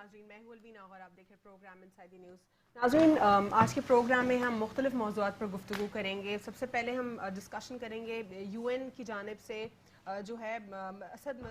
ناظرین میں ہوں الوینا اور آپ دیکھ رہے پروگرام انسائیڈ دی نیوز. ناظرین آج کے پروگرام میں ہم مختلف موضوعات پر گفتگو کریں گے. سب سے پہلے ہم ڈسکشن کریں گے یو این کی جانب سے جو ہے اسد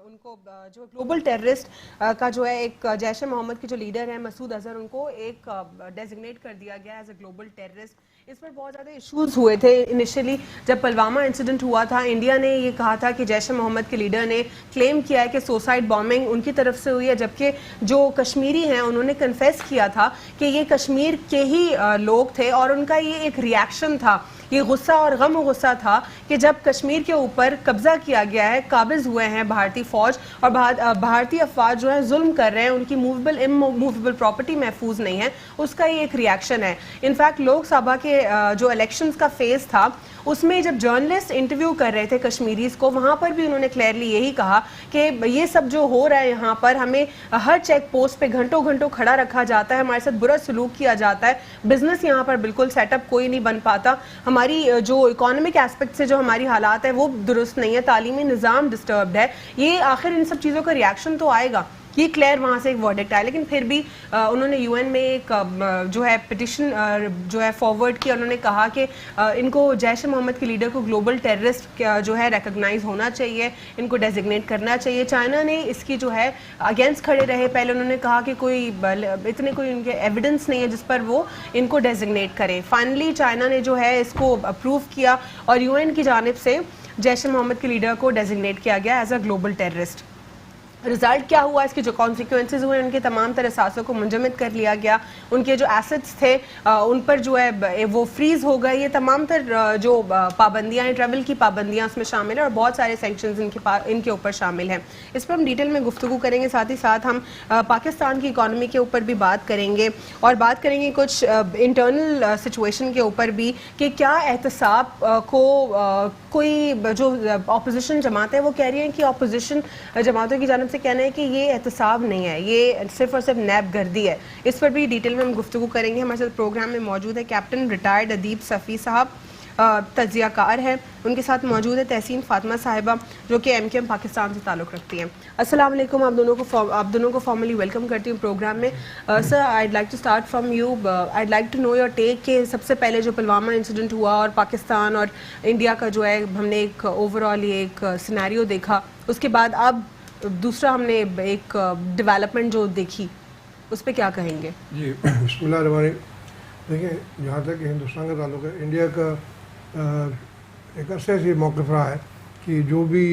ان کو جو گلوبل ٹیررسٹ کا جو ہے ایک جیش محمد کے جو لیڈر ہیں مسعود اظہر ان کو ایک ڈیزگنیٹ کر دیا گیا ایز اے گلوبل ٹیررسٹ. اس پر بہت زیادہ ایشوز ہوئے تھے انیشلی جب پلوامہ انسیڈنٹ ہوا تھا. انڈیا نے یہ کہا تھا کہ جیش محمد کے لیڈر نے کلیم کیا ہے کہ سوسائڈ بامبنگ ان کی طرف سے ہوئی ہے, جبکہ جو کشمیری ہیں انہوں نے کنفیس کیا تھا کہ یہ کشمیر کے ہی لوگ تھے اور ان کا یہ ایک ریاکشن تھا, یہ غصہ اور غم و غصہ تھا کہ جب کشمیر کے اوپر قبضہ کیا گیا ہے, قابض ہوئے ہیں بھارتی فوج اور بھارتی افواج جو ہیں ظلم کر رہے ہیں, ان کی موویبل اموویبل پراپرٹی محفوظ نہیں ہے, اس کا یہ ایک ریاکشن ہے. انفیکٹ لوک سبھا کے جو الیکشنز کا فیز تھا اس میں جب جرنلسٹ انٹرویو کر رہے تھے کشمیریز کو, وہاں پر بھی انہوں نے کلیئرلی یہی کہا کہ یہ سب جو ہو رہا ہے یہاں پر ہمیں ہر چیک پوسٹ پہ گھنٹوں گھنٹوں کھڑا رکھا جاتا ہے, ہمارے ساتھ برا سلوک کیا جاتا ہے, بزنس یہاں پر بالکل سیٹ اپ کوئی نہیں بن پاتا, ہماری جو اکانومک ایسپیکٹ سے جو ہماری حالات ہے وہ درست نہیں ہے, تعلیمی نظام ڈسٹربڈ ہے. یہ آخر ان سب چیزوں کا ریاکشن تو آئے گا, یہ کلیئر وہاں سے ایک ورڈکٹ آیا. لیکن پھر بھی انہوں نے یو این میں ایک جو ہے پٹیشن جو ہے فارورڈ کیا. انہوں نے کہا کہ ان کو جیش محمد کے لیڈر کو گلوبل ٹیررسٹ جو ہے ریکگنائز ہونا چاہیے, ان کو ڈیزگنیٹ کرنا چاہیے. چائنا نے اس کی جو ہے اگینسٹ کھڑے رہے. پہلے انہوں نے کہا کہ کوئی اتنے کوئی ان کے ایویڈنس نہیں ہے جس پر وہ ان کو ڈیزگنیٹ کریں. فائنلی چائنا نے جو ہے اس کو اپروو کیا اور یو این کی جانب سے جیش محمد کے لیڈر کو ڈیزگنیٹ کیا گیا as a global terrorist. Result کیا ہوا, اس کے جو کانسیکوینسز ہوئے, ان کے تمام تر اثاثوں کو منجمد کر لیا گیا, ان کے جو ایسٹس تھے ان پر جو ہے وہ فریز ہو گئے. یہ تمام تر جو پابندیاں ہیں, ٹریول کی پابندیاں اس میں شامل ہیں اور بہت سارے سینکشنز ان کے اوپر شامل ہیں. اس پر ہم ڈیٹیل میں گفتگو کریں گے. ساتھ ہی ساتھ ہم پاکستان کی اکانومی کے اوپر بھی بات کریں گے اور بات کریں گے کچھ انٹرنل سچویشن کے اوپر بھی کہ کیا احتساب کو کوئی جو اپوزیشن جماعت ہے وہ کہہ رہی ہیں کہ اپوزیشن جماعتوں کی جانب سے کہنا ہے کہ یہ احتساب نہیں ہے, یہ صرف اور صرف نیب گردی ہے. اس پر بھی ڈیٹیل میں ہم گفتگو کریں گے. ہمارے ساتھ پروگرام میں موجود ہے کیپٹن ریٹائرڈ ادیب صفی صاحب, تجزیہ کار ہے. ان کے ساتھ موجود ہے تحسین فاطمہ صاحبہ جو کہ ایم پاکستان سے تعلق رکھتی ہیں. السلام علیکم, آپ دونوں کو فارملی ویلکم کرتی ہوں پروگرام میں. Sir I'd like to start from you, I'd like to know your take کہ سب سے پہلے جو پلوامہ انسیڈنٹ ہوا اور پاکستان اور انڈیا کا جو ہے ہم نے ایک اوور آل ایک سینیریو دیکھا, اس کے بعد اب دوسرا ہم نے ایک ڈیولپمنٹ جو دیکھی, اس پہ کیا کہیں گے؟ جی بسم اللہ الرحمن الرحیم. دیکھیں جہاں تک ہندوستان کا تعلق ہے, انڈیا کا ایک عرصے سے موقف رہا ہے کہ جو بھی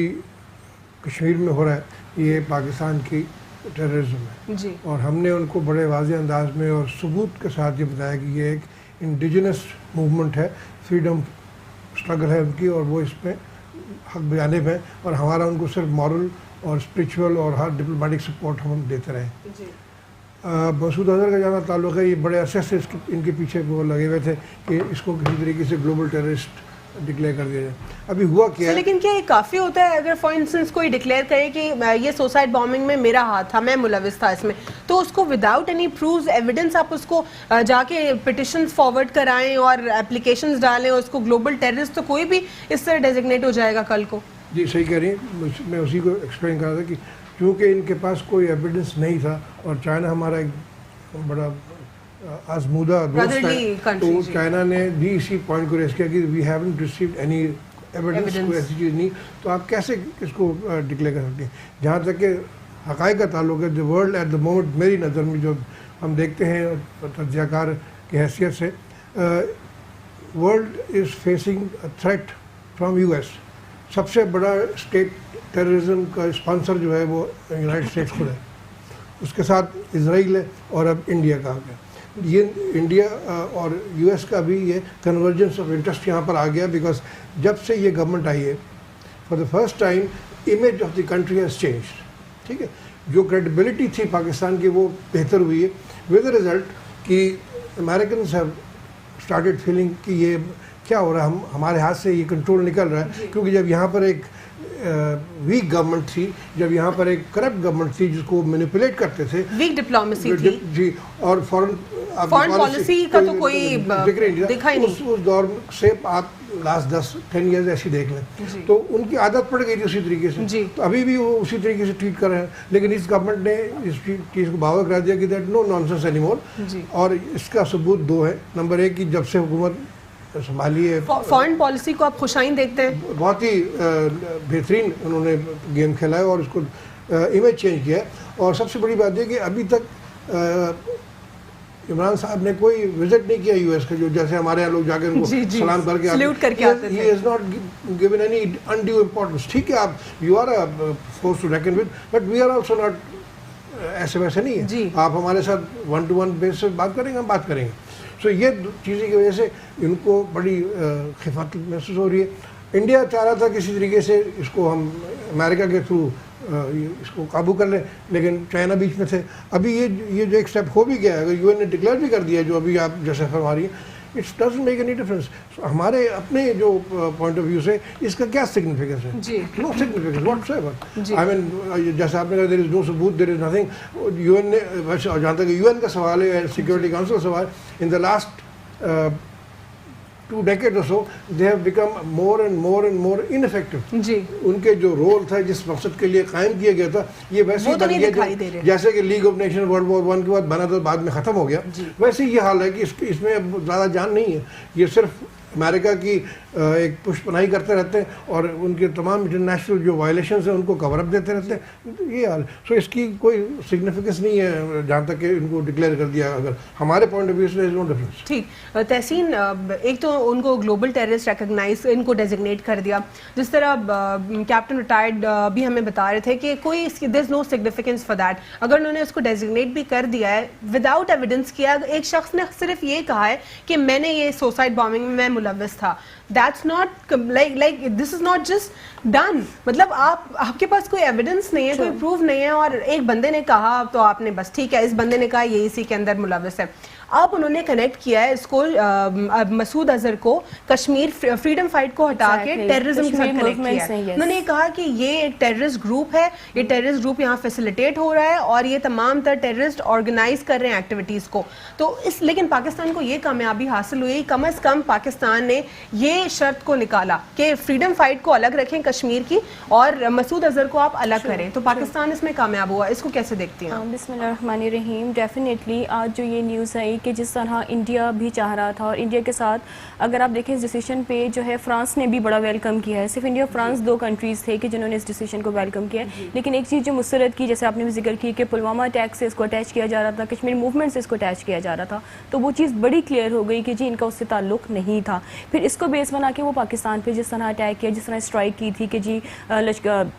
کشمیر میں ہو رہا ہے یہ پاکستان کی ٹیررزم ہے جی, اور ہم نے ان کو بڑے واضح انداز میں اور ثبوت کے ساتھ یہ بتایا کہ یہ ایک انڈیجنس موومنٹ ہے, فریڈم اسٹرگل ہے ان کی, اور وہ اس میں حق بجانب ہیں اور ہمارا ان کو صرف مورل اور اسپریچول اور ہر ڈپلومیٹک سپورٹ ہم دیتے رہے. مسعود اظہر کا جہاں تعلق ہے, یہ بڑے عرصے سے ان کے پیچھے وہ لگے ہوئے تھے کہ اس کو کسی طریقے سے گلوبل ٹیررسٹ ڈکلیئر کر دیا جائے. ابھی ہوا کیا ہے, لیکن کیا یہ کافی ہوتا ہے اگر فار انسٹنس کوئی ڈکلیئر کرے کہ یہ سوسائڈ بامبنگ میں میرا ہاتھ تھا, میں ملوث تھا اس میں, تو اس کو وداؤٹ اینی پروفز ایویڈنس آپ اس کو جا کے پٹیشنز فارورڈ کرائیں اور اپلیکیشنز ڈالیں اور اس کو گلوبل ٹیررسٹ, تو کوئی بھی اس طرح ڈیزگنیٹ ہو جائے گا کل کو؟ جی صحیح کہہ رہی ہیں, میں اسی کو ایکسپلین کر رہا تھا کہ چونکہ ان کے پاس کوئی ایویڈنس نہیں تھا اور چائنا ہمارا ایک بڑا آزمودہ دوست ہے, تو چائنا نے بھی اسی پوائنٹ کو ریز کیا کہ we haven't received any evidence, کوئی ایسی چیز نہیں, تو آپ کیسے اس کو ڈکلیئر کر سکتے ہیں. جہاں تک کہ حقائق کا تعلق ہے, the world at the moment میری نظر میں جو ہم دیکھتے ہیں تجزیہ کار کی حیثیت سے, world is facing a threat from U S. سب سے بڑا اسٹیٹ ٹیررزم کا اسپانسر جو ہے وہ یونائٹڈ اسٹیٹس خود ہے, اس کے ساتھ اسرائیل ہے اور اب انڈیا کا آ گیا. یہ انڈیا اور یو ایس کا بھی یہ کنورجنس آف انٹرسٹ یہاں پر آ گیا, بیکاز جب سے یہ گورنمنٹ آئی ہے for the first time image of the country has changed. ٹھیک ہے, جو کریڈیبلٹی تھی پاکستان کی وہ بہتر ہوئی ہے, ود دا ریزلٹ کہ امیریکنز ہیو اسٹارٹیڈ فیلنگ کہ یہ کیا ہو رہا ہے, ہمارے ہاتھ سے یہ کنٹرول نکل رہا ہے. کیونکہ جب یہاں پر ایک ویک گورنمنٹ تھی, جب یہاں پر ایک کرپٹ گورنمنٹ تھی جس کو مینیپولیٹ کرتے تھے, ویک ڈپلومیسی تھی جی, اور فورن پالیسی کا تو کوئی دکھا ہی نہیں. اس دور سے آپ لاسٹ 10 ایئرز ایسی دیکھ لیں تو ان کی عادت پڑ گئی تھی اسی طریقے سے, تو ابھی بھی وہ اسی طریقے سے ٹریٹ کر رہے ہیں. لیکن اس گورنمنٹ نے اس چیز کو باور کرا دیا کہ that no nonsense any more, اور اس کا ثبوت 2 ہے. نمبر 1 کہ جب سے حکومت سنبھالی ہے, فارن پالیسی کو آپ خوشائن دیکھتے ہیں, بہت ہی بہترین انہوں نے گیم کھیلا ہے اور اس کو امیج چینج کیا ہے. اور سب سے بڑی بات یہ کہ ابھی تک عمران صاحب نے کوئی وزٹ نہیں کیا یو ایس کا, جو جیسے ہمارے یہاں لوگ جا کے ان کو سلام کر کے آتے ہیں. He is not given any undue importance. ٹھیک ہے, آپ you are a force to reckon with, but we are also not ایسے ویسے نہیں ہے. آپ ہمارے ساتھ 1-to-1 بیس سے بات کریں گے, ہم بات کریں گے. سو یہ چیزیں کی وجہ سے ان کو بڑی خفت محسوس ہو رہی ہے. انڈیا چاہ رہا تھا کسی طریقے سے اس کو ہم امریکہ کے تھرو اس کو قابو کر لیں, لیکن چائنا بیچ میں تھے. ابھی یہ جو ایک اسٹیپ ہو بھی گیا ہے, اگر یو این نے ڈکلیئر بھی کر دیا ہے جو ابھی آپ جیسے فرما رہی ہیں, it's doesn't make any difference. ہمارے اپنے جو پوائنٹ آف ویو سے اس کا کیا سگنیفیکینس ہے؟ نو سگنیفیکینس واٹس ایور. آئی مین جیسے آپ نے کہا دیر از نو ثبوت, دیر از نتھنگ. یو این نے جہاں تک یو این کا سوال ہے, سیکورٹی کاؤنسل کا سوال, ان the last 2 decades or so, they have become more and more ineffective. ان کے جو رول تھا, جس مقصد کے لیے قائم کیا گیا تھا, یہ ویسے ہی بن گیا جیسے کہ league of nation world war 1 کے بعد بنا تھا, بعد میں ختم ہو گیا. ویسے یہ حال ہے کہ اس میں زیادہ جان نہیں ہے. یہ صرف امریکہ کی ایک پشت پناہی کرتے رہتے ہیں اور ان کے تمام انٹرنیشنل جو وائلیشنز ہیں ان کو کور اپ دیتے رہتے ہیں. یہ حال. سو اس کی کوئی سگنیفیکینس نہیں ہے جہاں تک کہ ان کو ڈکلیئر کر دیا. اگر ہمارے پوائنٹ آف ویو سے نو ڈفرینس. ٹھیک. تحسین, ایک تو ان کو گلوبل ٹیررسٹ ریکگنائز ان کو ڈیزگنیٹ کر دیا, جس طرح کیپٹن ریٹائرڈ بھی ہمیں بتا رہے تھے کہ کوئی دیر از نو سگنیفیکینس فار دیٹ. اگر انہوں نے اس کو ڈیزگنیٹ بھی کر دیا ہے وداؤٹ ایویڈنس کیا, ایک شخص نے صرف یہ کہا ہے کہ میں نے یہ سوسائڈ بامبنگ میں ملوث تھا, that's not like this is not just done. مطلب آپ کے پاس کوئی ایویڈنس نہیں ہے, کوئی پروف نہیں ہے, اور ایک بندے نے کہا تو آپ نے بس ٹھیک ہے اس بندے نے کہا یہ اسی کے اندر ملوث ہے. اب انہوں نے کنیکٹ کیا ہے اس کو, مسعود اظہر کو کشمیر فریڈم فائٹ کو ہٹا کے ٹیررزم کے ساتھ کنیکٹ کیا ہے. انہوں نے کہا کہ یہ ایک ٹیررسٹ گروپ ہے, یہ ٹیررسٹ گروپ یہاں فیسیلیٹیٹ ہو رہا ہے اور یہ تمام تر ٹیررسٹ آرگنائز کر رہے ہیں ایکٹیویٹیز کو. تو لیکن پاکستان کو یہ کامیابی حاصل ہوئی, کم از کم پاکستان نے یہ شرط کو نکالا کہ فریڈم فائٹ کو الگ رکھیں کشمیر کی, اور مسعود اظہر کو آپ الگ کریں. تو پاکستان اس میں کامیاب ہوا. اس کو کیسے دیکھتی ہیں؟ بسم اللہ الرحمن الرحیم. ڈیفینیٹلی آج جو یہ نیوز آئی کہ جس طرح انڈیا بھی چاہ رہا تھا, اور انڈیا کے ساتھ اگر آپ دیکھیں اس ڈیسیشن پہ جو ہے فرانس نے بھی بڑا ویلکم کیا ہے. صرف انڈیا فرانس 2 کنٹریز تھے کہ جنہوں نے اس ڈیسیشن کو ویلکم کیا ہے. لیکن ایک چیز جو مسرت کی, جیسے آپ نے بھی ذکر کی کہ پلوامہ اٹیک سے اس کو اٹیچ کیا جا رہا تھا, کشمیر موومنٹ سے اس کو اٹیچ کیا جا رہا تھا, تو وہ چیز بڑی کلیئر ہو گئی کہ جی ان کا اس سے تعلق نہیں تھا. پھر اس کو بیس بنا کے وہ پاکستان پہ جس طرح اٹیک کیا, جس طرح اسٹرائک کی تھی کہ جی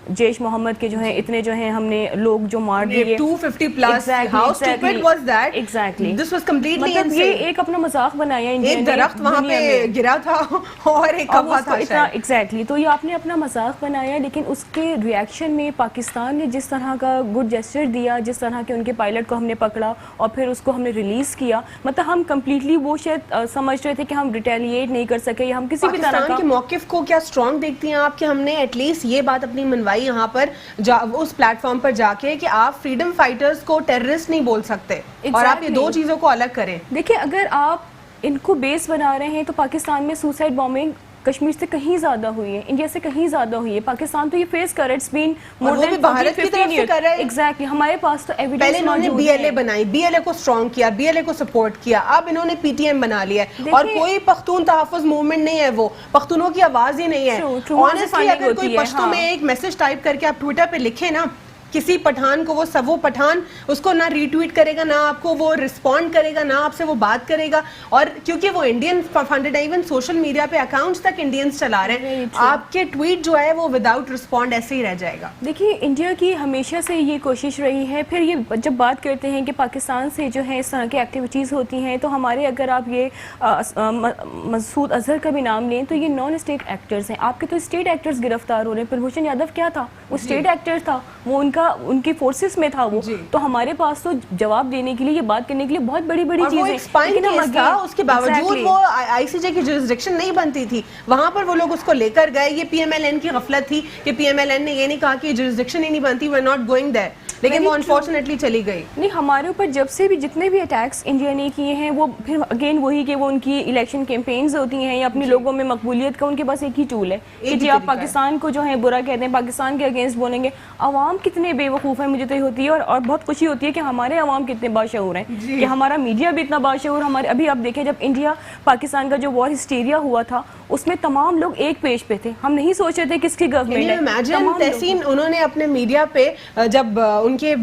جیش محمد کے جو ہیں اتنے جو ہیں ہم نے لوگ جو مار دیے 250 plus. How stupid was that? Exactly. This was completely insane. یہ ایک اپنا مذاق بنایا انڈیا نے, ایک درخت وہاں پہ گرا تھا اور ایک کبا تھا ایگزیکٹلی. تو یہ آپ نے اپنا مذاق بنایا, لیکن اس کے ریئیکشن میں پاکستان نے جس طرح کا گڈ جیسچر دیا, جس طرح کے ان کے پائلٹ کو ہم نے پکڑا اور پھر اس کو ہم نے ریلیز کیا, مطلب ہم کمپلیٹلی وہ شاید سمجھ رہے تھے کہ ہم ریٹیلیٹ نہیں کر سکے یا ہم کسی بھی طرح کا. پاکستان کے موقف کو کیا اسٹرانگ دیکھتی ہیں آپ کہ ہم نے ایٹ لیسٹ یہ بات اپنی منوائی یہاں پر اس پلیٹ فارم پر جا کے کہ آپ فریڈم فائٹرز کو ٹیررسٹ نہیں بول سکتے اور آپ یہ 2 چیزوں کو الگ کریں. دیکھیں اگر آپ ان کو بیس بنا رہے ہیں تو پاکستان میں سوسائڈ بامبنگ کشمیر سے کہیں زیادہ ہوئی ہے, انڈیا سے کہیں زیادہ ہوئی ہے. پاکستان تو یہ فیس کر رہا ہے, it's been more than 15 years. Exactly. ہمارے پاس تو ایویڈنس. پہلے انہوں نے بی ایل اے بنائی, بی ایل اے کو اسٹرانگ کیا, بی ایل اے کو سپورٹ کیا, اب انہوں نے پی ٹی ایم بنا لیا ہے, اور کوئی پختون تحفظ موومنٹ نہیں ہے, وہ پختونوں کی آواز ہی نہیں ہے. آنیسٹلی اگر کوئی پشتو میں ایک میسج ٹائپ کر کے آپ ٹویٹر پہ لکھیں نا کسی پٹھان کو, وہ پٹھان اس کو نہ ری ٹویٹ کرے گا, نہ آپ کو وہ رسپونڈ کرے گا, نہ آپ سے وہ بات کرے گا, اور کیونکہ وہ انڈین فنڈڈ ہے, ایون سوشل میڈیا پہ اکاؤنٹس تک انڈینس چلا رہے ہیں, آپ کے ٹویٹ جو ہے وہ وداؤٹ رسپونڈ ایسے ہی رہ جائے گا. دیکھیے انڈیا کی ہمیشہ سے یہ کوشش رہی ہے. پھر یہ جب بات کرتے ہیں کہ پاکستان سے جو ہے اس طرح کی ایکٹیویٹیز ہوتی ہیں, تو ہمارے اگر آپ یہ مسعود اظہر کا بھی نام لیں تو یہ نان اسٹیٹ ایکٹرز ہیں. آپ کے تو اسٹیٹ ایکٹرز گرفتار ہو رہے ہیں. پربھوشن یادو کیا تھا؟ وہ اسٹیٹ ایکٹر تھا, وہ ان کا ان کی فورسز میں تھا وہ, تو ہمارے پاس تو جواب دینے کے لیے, یہ بات کرنے کے لیے بہت بڑی بڑی چیزیں تھا. اس کے باوجود وہ آئی سی جے کی جورسڈکشن نہیں بنتی تھی, وہاں پر وہ لوگ اس کو لے کر گئے. یہ پی ایم ایل این کی غفلت تھی کہ پی ایم ایل این نے یہ نہیں کہا کہ جورسڈکشن ہی نہیں بنتی, we are not going there, لیکن وہ انفارچونیٹلی چلی گئی. نہیں, ہمارے اوپر جب سے بھی جتنے بھی اٹیکس انڈیا نے کیے ہیں, وہ پھر اگین وہی کہ وہ ان کی الیکشن کیمپینز ہوتی ہیں یا اپنے لوگوں میں مقبولیت کا ان کے پاس ایک ہی ٹول ہے کہ جی آپ پاکستان کو جو ہے برا کہتے ہیں, پاکستان کے اگینسٹ بولیں گے. عوام کتنے بے وقوف ہیں, مجھے تو یہ ہوتی ہے اور بہت خوشی ہوتی ہے کہ ہمارے عوام کتنے باشعور ہیں, کہ ہمارا میڈیا بھی اتنا باشعور. ہمارے ابھی آپ دیکھیں جب انڈیا پاکستان کا جو وار ہسٹیریا ہوا تھا, اس میں تمام لوگ ایک پیج پہ تھے, ہم نہیں سوچ رہے تھے کس کی گورنمنٹ ہے. تحسین انہوں نے اپنے میڈیا پہ جب ان کے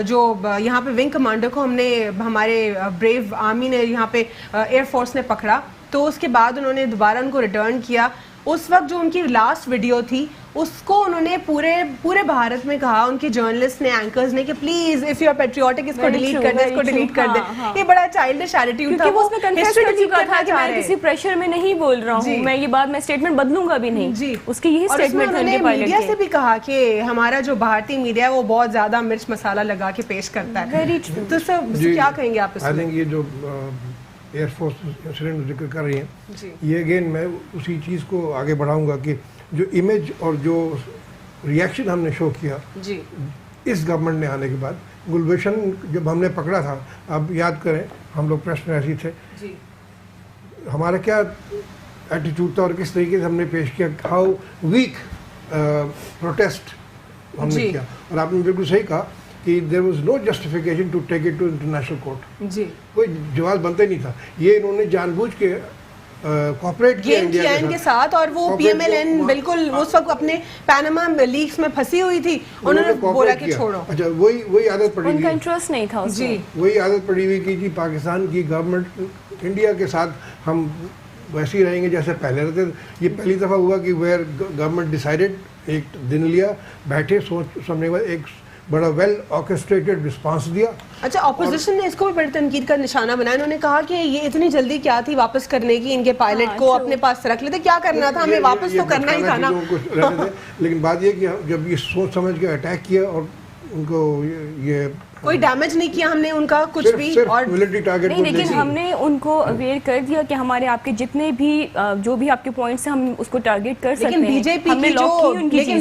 جو یہاں پہ ونگ کمانڈر کو ہم نے, ہمارے بریو آرمی نے یہاں پہ ایئر فورس نے پکڑا, تو اس کے بعد انہوں نے دوبارہ ان کو ریٹرن کیا. اس وقت جو ان کی لاسٹ ویڈیو تھی اس کو انہوں نے پورے بھارت میں کہا, ان کے جرنلسٹ نے, اینکرز نے, کہ please if you are patriotic اس کو ڈیلیٹ کر دیں, اس کو ڈیلیٹ کر دیں. یہ بڑا چائلڈش ایٹیٹیوڈ تھا, وہ اس میں کنفیس کر چکا تھا کہ میں کسی پریشر میں نہیں بول رہا ہوں, میں یہ بات میں اسٹیٹمنٹ بدلوں گا بھی نہیں. جی, اس کی یہی اسٹیٹمنٹ ہے. میڈیا سے بھی کہا کہ ہمارا جو بھارتی میڈیا ہے وہ بہت زیادہ مرچ مسالہ لگا کے پیش کرتا ہے. تو سر کیا کہیں گے آپ اس میں؟ یہ جو ایئر فورس انسیڈنٹ ذکر کر رہی ہیں, یہ اگین میں اسی چیز کو آگے بڑھاؤں گا کہ جو امیج اور جو ریئیکشن ہم نے شو کیا اس گورنمنٹ نے آنے کے بعد, گلبشن جب ہم نے پکڑا تھا, آپ یاد کریں ہم لوگ پریس میں ایسے تھے, ہمارا کیا ایٹیٹیوڈ تھا اور کس طریقے سے ہم نے پیش کیا, ہاؤ ویک پروٹیسٹ ہم نے کیا. اور آپ نے بالکل صحیح کہا کہ there was no justification to take it to international court. کوئی جواز بنتا ہی نہیں تھا. یہ انہوں نے جان بوجھ کے کوپریٹ کیا انڈیا کے ساتھ, اور وہ پی ایم ایل این بالکل اس وقت اپنے پیناما لیکس میں پھنسی ہوئی تھی, انہوں نے بولا کہ چھوڑو. اچھا, وہی عادت پڑی ان کا انٹرسٹ نہیں تھا. جی, وہی عادت پڑی ہوئی کہ جی پاکستان کی گورنمنٹ انڈیا کے ساتھ ہم ویسے ہی رہیں گے جیسے پہلے رہتے. یہ پہلی دفعہ ہوا کہ ویئر گورنمنٹ ڈیسائیڈڈ, ایک دن لیا, بیٹھے سوچ سمجھنے کے بعد ایک بڑا ویل آرکسٹریٹڈ رسپانس دیا. اچھا, اپوزیشن نے اس کو بھی بڑی تنقید کا نشانہ بنایا. انہوں نے کہا کہ یہ اتنی جلدی کیا تھی واپس کرنے کی, ان کے پائلٹ کو اپنے پاس رکھ لیتے, کیا کرنا تھا, ہمیں واپس تو کرنا ہی تھا نا. لیکن بات یہ کہ جب یہ سوچ سمجھ کے اٹیک کیا اور ان کو یہ کوئی ڈیمیج نہیں کیا ہم نے ان کا کچھ بھی, اور نہیں, لیکن ہم نے ان کو اویئر کر دیا کہ ہمارے آپ کے جتنے بھی جو بھی آپ کے پوائنٹس ہیں ہم اس کو ٹارگیٹ کر سکتے ہیں. لیکن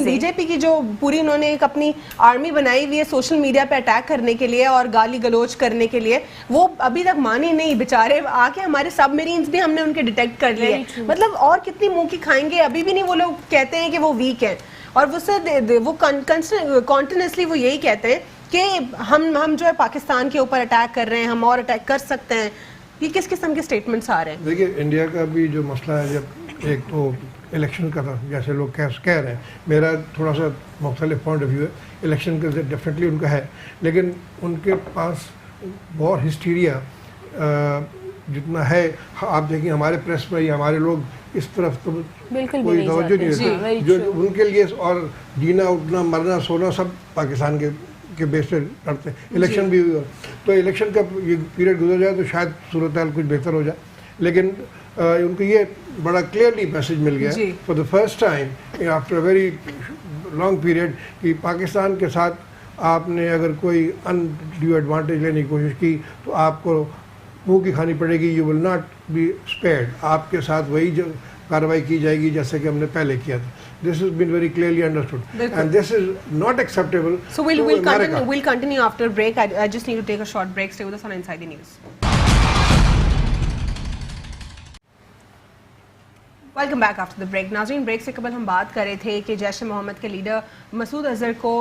بی جے پی کی جو پوری انہوں نے ایک اپنی آرمی بنائی ہوئی ہے سوشل میڈیا پہ اٹیک کرنے کے لیے اور گالی گلوچ کرنے کے لیے, وہ ابھی تک مانی نہیں بیچارے. آ کے ہمارے سب میرینز بھی ہم نے ان کے ڈیٹیکٹ کر لیے, مطلب اور کتنی منہ کی کھائیں گے, ابھی بھی نہیں. وہ لوگ کہتے ہیں کہ وہ ویک ہیں, اور وہ کنٹینیوسلی وہ یہی کہتے ہیں کہ ہم جو ہے پاکستان کے اوپر اٹیک کر رہے ہیں, ہم اور اٹیک کر سکتے ہیں. یہ کس قسم کے اسٹیٹمنٹس آ رہے ہیں؟ دیکھیے, انڈیا کا بھی جو مسئلہ ہے, جب ایک تو الیکشن کا تھا جیسے لوگ کہہ رہے ہیں, میرا تھوڑا سا مختلف پوائنٹ آف ویو ہے. الیکشن کا ڈیفینیٹلی ان کا ہے, لیکن ان کے پاس وار ہسٹیریا جتنا ہے, آپ دیکھیں ہمارے پریس میں یا ہمارے لوگ اس طرف تو کوئی توجہ نہیں دیتے. جو ان کے لیے اور جینا اٹھنا مرنا سونا سب پاکستان کے بیس پہ کرتے ہیں. الیکشن بھی ہوئی تو الیکشن کا یہ پیریڈ گزر جائے تو شاید صورتحال کچھ بہتر ہو جائے, لیکن ان کو یہ بڑا کلیئرلی میسج مل گیا for the first time after a very long period کہ پاکستان کے ساتھ آپ نے اگر کوئی انڈیو ایڈوانٹیج لینے کی کوشش کی تو آپ کو منہ کی کھانی پڑے گی. یو ول ناٹ بی اسپیئرڈ, آپ کے ساتھ وہی جو کارروائی کی جائے گی جیسے کہ ہم نے پہلے کیا تھا. This has been very clearly understood, and this is not acceptable. So we'll continue after break. I just need to take a short break. Stay with us on Inside the News. Welcome back after the break. ناظرین, break سے قبل ہم بات کر رہے تھے کہ جیش محمد کے لیڈر مسعود اظہر کو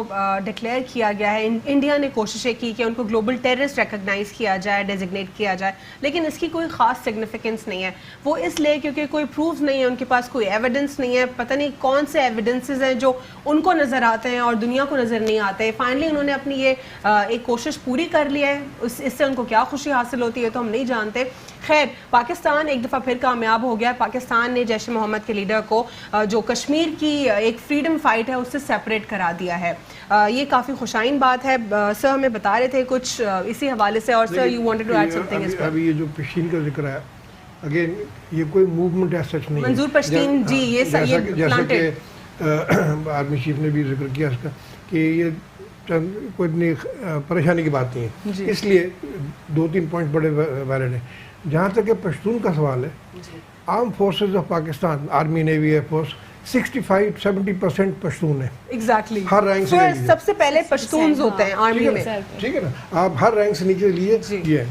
ڈکلیئر کیا گیا ہے. انڈیا نے کوششیں کی کہ ان کو گلوبل ٹیررسٹ ریکگنائز کیا جائے, ڈیزگنیٹ کیا جائے, لیکن اس کی کوئی خاص سگنیفیکنس نہیں ہے. وہ اس لیے کیونکہ کوئی پروف نہیں ہے, ان کے پاس کوئی ایویڈنس نہیں ہے. پتہ نہیں کون سے ایویڈنسز ہیں جو ان کو نظر آتے ہیں اور دنیا کو نظر نہیں آتے. فائنلی انہوں نے اپنی یہ ایک کوشش پوری کر لی ہے. اس سے ان کو کیا خوشی حاصل ہوتی ہے تو ہم نہیں جانتے. خیر, پاکستان ایک دفعہ پھر کامیاب ہو گیا. پاکستان نے جیش محمد کے لیڈر کو جو کشمیر کی ایک فریڈم فائٹ ہے اس سے سیپریٹ کرا دیا ہے. یہ کافی خوشائن بات ہے. سر ہمیں بتا رہے تھے کچھ اسی حوالے سے, اور sir you wanted to add something. ابھی یہ جو پشتین کا ذکر ہے, اگین یہ کوئی موومنٹ ایز سچ نہیں ہے. منظور پشتین جی, یہ جیسا کہ آرمی چیف نے بھی ذکر کیا اس کا کہ یہ کوئی اتنی پریشانی کی بات نہیں ہے. اس لیے 2-3 پوائنٹ بڑے ویلڈ ہیں. جہاں تک کہ پشتون کا سوال ہے, arm forces of Pakistan, army, navy, air force 65-70% Pashtun ہیں. ایگزیکٹلی ہر رینک سے سب سے پہلے پشتونز ہوتے ہیں آرمی میں. ٹھیک ہے نا, آپ ہر رینک سے نیچے لیے یہ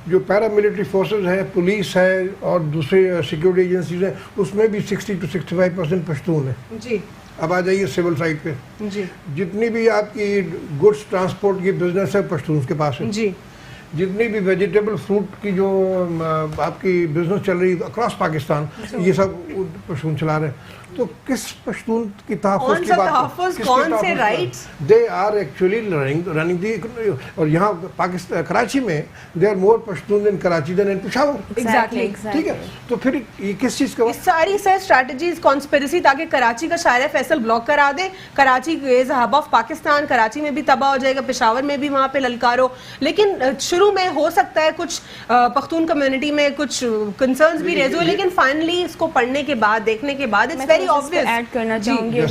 جو پیراملٹری فورسز ہیں, پولیس ہے اور دوسرے سیکورٹی ایجنسیز ہیں, اس میں بھی 60-65% پشتون ہیں. جی اب آ جائیے سول سائڈ پہ. جی جتنی بھی آپ کی گڈس ٹرانسپورٹ کی بزنس ہے پشتون کے پاس ہے. جی جتنی بھی ویجیٹیبل فروٹ کی جو آپ کی بزنس چل رہی ہے اکراس پاکستان, یہ سب پشتون چلا رہے ہیں. تو کس پشتون کی تحفظ کی بات, کون سے rights they are actually running the. اور یہاں پاکستان کراچی میں they are more Pashtun than Karachi than in Peshawar. Exactly ٹھیک ہے, تو پھر یہ کس چیز کا ساری سر اسٹریٹجیز کانسپیریسی تاکہ کراچی کا شاعر فیصل بلاک کرا دے. کراچی از ہب آف پاکستان, کراچی میں بھی تباہ ہو جائے گا, پشاور میں بھی وہاں پہ للکارو. لیکن شروع میں ہو سکتا ہے کچھ پختون کمیونٹی میں کچھ کنسرنز بھی ریز ہوئے, لیکن فائنلی اس کو پڑھنے کے بعد, دیکھنے کے بعد اٹس ویری obvious. ایڈ کرنا چاہوں گی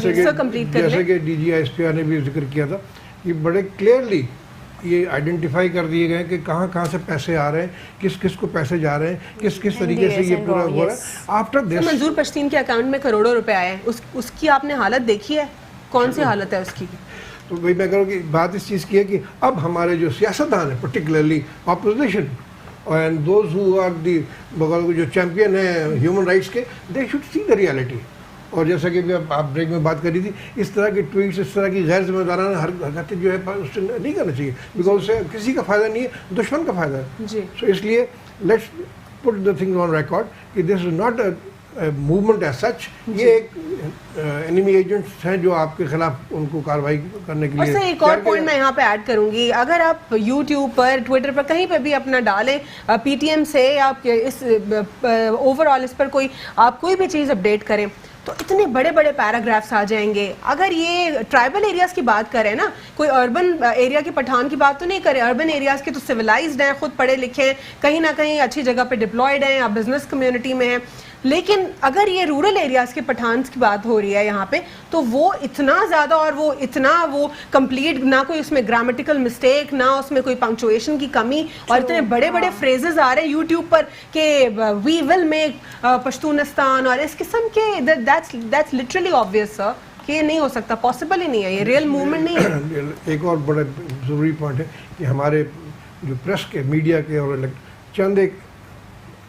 جیسے کہ D G I S P R بھی ذکر کیا تھا, یہ بڑے کلیئرلی یہ آئیڈینٹیفائی کر دیے گئے کہ کہاں کہاں سے پیسے آ رہے ہیں, کس کس کو پیسے جا رہے ہیں, کس کس طریقے سے یہ پورا ہو رہا ہے. آفٹر دس منظور پشتین کے اکاؤنٹ میں کروڑوں روپے آئے ہیں, اس کی آپ نے حالت دیکھی ہے, کون سی حالت ہے اس کی؟ تو وہی میں کہوں کہ بات اس چیز کی ہے کہ اب ہمارے جو سیاستدان ہیں, particularly opposition and those who are the جو چیمپئن ہیں ہیومن رائٹس کے, they should see the reality. اور جیسا کہ آپ بریک میں بات کر رہی تھی, اس طرح کے ٹویٹس, اس طرح کی غیر ذمہ دارانہ حرکتیں جو ہے اس سے نہیں کرنا چاہیے, بیکاز اس سے کسی کا فائدہ نہیں ہے, دشمن کا فائدہ ہے. سو اس لیے let's put the thing on record کہ this is not a movement as such. یہ ایک انیمی ایجنٹس ہیں جو آپ کے خلاف ان کو کارروائی کرنے کے لیے. اور ایک اور پوائنٹ میں یہاں پہ ایڈ کروں گی, اگر آپ یوٹیوب پر, ٹویٹر پر, کہیں پہ بھی اپنا ڈالیں پی ٹی ایم سے, آپ اس اوور آل اس پر کوئی آپ کوئی بھی چیز اپڈیٹ کریں, تو اتنے بڑے بڑے پیراگرافس آ جائیں گے. اگر یہ ٹرائبل ایریاز کی بات کریں نا, کوئی اربن ایریا کے پٹھان کی بات تو نہیں کریں, اربن ایریاز کے تو سویلائزڈ ہیں, خود پڑھے لکھے ہیں, کہیں نہ کہیں اچھی جگہ پہ ڈپلائڈ ہیں, آپ بزنس کمیونٹی میں ہیں. لیکن اگر یہ رورل ایریاز کے پٹھانس کی بات ہو رہی ہے یہاں پہ, تو وہ اتنا زیادہ اور وہ اتنا وہ کمپلیٹ, نہ کوئی اس میں گرامیٹیکل مسٹیک, نہ اس میں کوئی پنکچویشن کی کمی, اور اتنے بڑے بڑے فریزز آ رہے ہیں یوٹیوب پر کہ وی ول میک پشتونستان, اور اس قسم کے, دیٹس لٹرلی آبویس سر کہ یہ نہیں ہو سکتا, پاسبل ہی نہیں ہے, یہ ریئل موومنٹ نہیں ہے. ایک اور بڑا ضروری پوائنٹ ہے کہ ہمارے جو پریس کے, میڈیا کے, اور چند ایک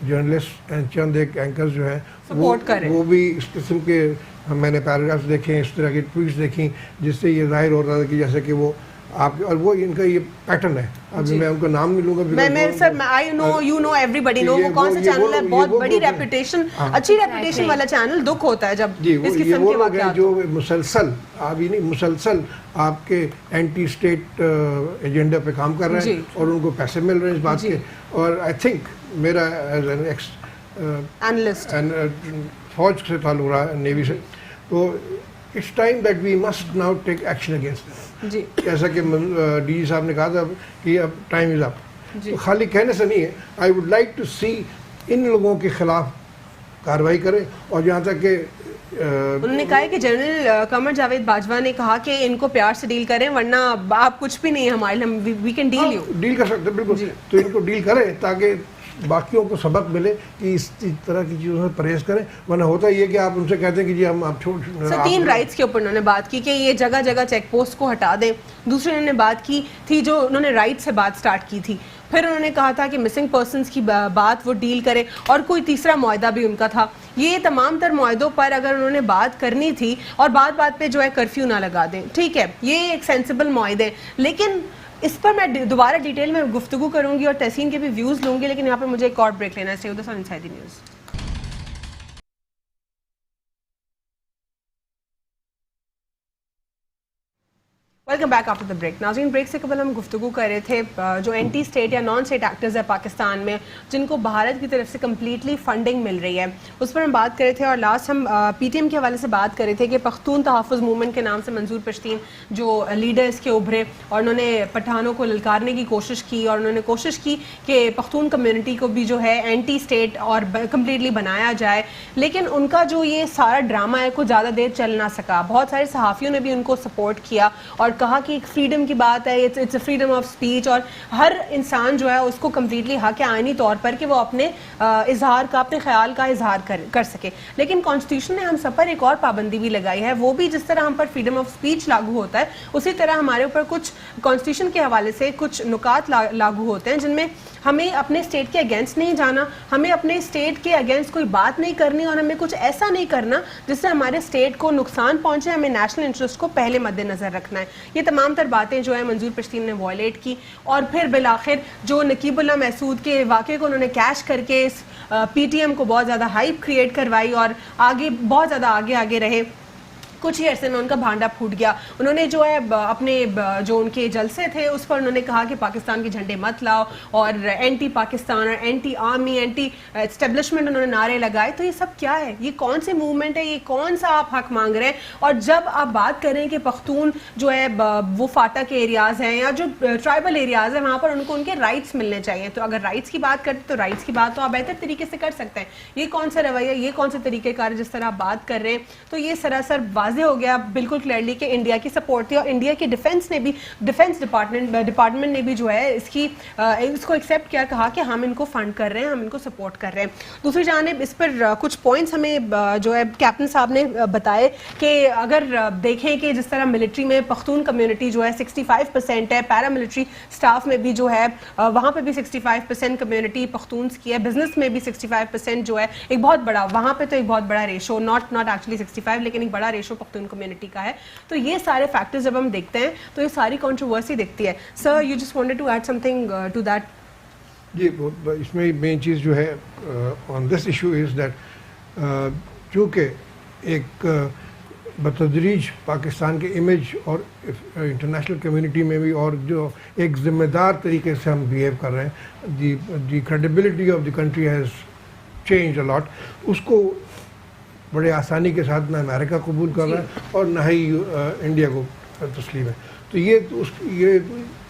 جرنلسٹ اینڈ چند ایک اینکرز جو ہیں وہ بھی اس قسم کے, میں نے پیراگرافس دیکھے, اس طرح کی ٹویٹس دیکھی, جس سے یہ ظاہر ہو رہا تھا کہ جیسے کہ وہ آپ, اور وہ ان کا یہ پیٹرن ہے. اب میں ان کا نام نہیں لوں گا, میں سر آئی نو, یو نو, ایوری بڈی نو, وہ کون سا چینل ہے, بہت بڑی ریپوٹیشن, اچھی ریپوٹیشن والا چینل. دکھ ہوتا ہے جب اس قسم کے واقعات جو مسلسل ابھی نہیں مسلسل آپ کے اینٹی اسٹیٹ ایجنڈا پہ کام کر رہے ہیں, اور ان کو پیسے مل رہے ہیں اس بات کے. اور آئی تھنک میرا ایز این ایکس اینالسٹ فوج سے تعلق رہا, نیوی سے, تو it's time that we must now take action against. جیسا کہ ڈی جی صاحب نے کہا تھا کہ اب ٹائم از اپ, تو خالی کہنے سے نہیں ہے. آئی ووڈ لائک ٹو سی ان لوگوں کے خلاف کارروائی کریں, اور جہاں تک کہ انہوں نے کہا ہے کہ جنرل قمر جاوید باجوہ نے کہا کہ ان کو پیار سے ڈیل کریں, ورنہ آپ کچھ بھی نہیں ہے ہمارے لیے, we can deal you. Deal کر سکتے بالکل, تو ان کو ڈیل کریں تاکہ باقیوں کو سبق ملے کہ اس طرح کی چیزوں سے پرہیز کریں. ورنہ ہوتا یہ کہ آپ ان سے کہتے ہیں کہ جی ہم آپ چھوڑ. 3 رائٹس کے اوپر انہوں نے بات کی کہ یہ جگہ جگہ چیک پوسٹ کو ہٹا دیں. دوسرے انہوں نے بات کی تھی, جو انہوں نے رائٹ سے بات سٹارٹ کی تھی, پھر انہوں نے کہا تھا کہ مسنگ پرسنس کی بات وہ ڈیل کرے, اور کوئی تیسرا معاہدہ بھی ان کا تھا. یہ تمام تر معاہدوں پر اگر انہوں نے بات کرنی تھی, اور بات بات پہ جو ہے کرفیو نہ لگا دیں, ٹھیک ہے, یہ ایک سینسیبل معاہدے. لیکن اس پر میں دوبارہ ڈیٹیل میں گفتگو کروں گی اور تحسین کے بھی ویوز لوں گی, لیکن یہاں پہ مجھے ایک اور بریک لینا ہے. Inside the news. Welcome back after the break. ناظرین, بریک سے قبل ہم گفتگو کر رہے تھے جو اینٹی اسٹیٹ یا نان اسٹیٹ ایکٹرز ہیں پاکستان میں, جن کو بھارت کی طرف سے کمپلیٹلی فنڈنگ مل رہی ہے, اس پر ہم بات کر رہے تھے. اور لاسٹ ہم پی ٹی ایم کے حوالے سے بات کر رہے تھے کہ پختون تحفظ موومنٹ کے نام سے منظور پشتین جو لیڈر اس کے ابھرے, اور انہوں نے پٹھانوں کو للکارنے کی کوشش کی, اور انہوں نے کوشش کی کہ پختون کمیونٹی کو بھی جو ہے اینٹی اسٹیٹ اور کمپلیٹلی بنایا جائے. لیکن ان کا جو یہ سارا ڈرامہ ہے کچھ زیادہ دیر چل نہ سکا. بہت سارے صحافیوں نے بھی ان کو سپورٹ کیا, اور کہا کہ ایک فریڈم کی بات ہے, it's a freedom of speech, اور ہر انسان جو ہے اس کو کمپلیٹلی حق ہے آئینی طور پر کہ وہ اپنے اظہار کا, اپنے خیال کا اظہار کر سکے. لیکن کانسٹیٹیوشن نے ہم سب پر ایک اور پابندی بھی لگائی ہے, وہ بھی جس طرح ہم پر فریڈم آف اسپیچ لاگو ہوتا ہے اسی طرح ہمارے اوپر کچھ کانسٹیٹیوشن کے حوالے سے کچھ نکات لاگو ہوتے ہیں جن میں ہمیں اپنے اسٹیٹ کے اگینسٹ نہیں جانا, ہمیں اپنے اسٹیٹ کے اگینسٹ کوئی بات نہیں کرنی, اور ہمیں کچھ ایسا نہیں کرنا جس سے ہمارے اسٹیٹ کو نقصان پہنچے. ہمیں نیشنل انٹرسٹ کو پہلے مد نظر رکھنا ہے. یہ تمام تر باتیں جو ہے منظور پشتین نے وائلیٹ کی, اور پھر بالآخر جو نقیب اللہ محسود کے واقعے کو انہوں نے کیش کر کے اس پی ٹی ایم کو بہت زیادہ ہائپ کریٹ کروائی اور آگے بہت زیادہ آگے رہے. کچھ ہی عرصے میں ان کا بھانڈا پھوٹ گیا. انہوں نے جو ہے اپنے جو ان کے جلسے تھے اس پر انہوں نے کہا کہ پاکستان کے جھنڈے مت لاؤ, اور اینٹی پاکستان اور اینٹی آرمی, اینٹی اسٹیبلشمنٹ انہوں نے نعرے لگائے. تو یہ سب کیا ہے؟ یہ کون سی موومنٹ ہے؟ یہ کون سا آپ حق مانگ رہے ہیں؟ اور جب آپ بات کریں کہ پختون جو ہے وہ فاٹا کے ایریاز ہیں یا جو ٹرائبل ایریاز ہیں وہاں پر ان کو ان کے رائٹس ملنے چاہیے, تو اگر رائٹس کی بات کرتے تو رائٹس کی بات تو آپ بہتر طریقے سے کر سکتے ہیں. یہ کون سا رویہ, یہ کون سے طریقہ کار جس طرح آپ بات کر رہے ہیں؟ تو یہ سراسر واضح ہو گیا بالکل کلیئرلی کہ انڈیا کی سپورٹ تھی, اور انڈیا کی ڈیفنس نے بھی, ڈیفنس ڈپارٹمنٹ نے بھی جو ہے اس کو ایکسیپٹ کیا, کہا کہ ہم ان کو فنڈ کر رہے ہیں, ہم ان کو سپورٹ کر رہے ہیں. دوسری جانب اس پر کچھ پوائنٹس ہمیں جو ہے کیپٹن صاحب نے بتائے کہ اگر دیکھیں کہ جس طرح ملٹری میں پختون کمیونٹی جو ہے 65% ہے, پیرا ملٹری اسٹاف میں بھی جو ہے وہاں پہ بھی 65% کمیونٹی پختونس کی ہے, بزنس میں بھی 65% جو ہے ایک بہت بڑا, وہاں پہ تو ایک بہت بڑا ریشو, ناٹ ایکچولی 65 لیکن ایک بڑا ریشو پختون کمیونٹی کا ہے. تو یہ سارے فیکٹرز جب ہم دیکھتے ہیں تو یہ ساری کنٹروورسی دکھتی ہے. Sir you just wanted to add something to that. جی, اس میں مین چیز جو ہے آن دس ایشو از دیٹ چونکہ ایک بتدریج پاکستان کے امیج اور انٹرنیشنل کمیونٹی میں بھی, اور جو ایک ذمہ دار طریقے سے ہم بیہیو کر رہے ہیں, the credibility of the country has change a lot. اس کو بڑے آسانی کے ساتھ نہ امریکہ قبول کر رہا ہے اور نہ ہی انڈیا کو تسلیم ہے. تو یہ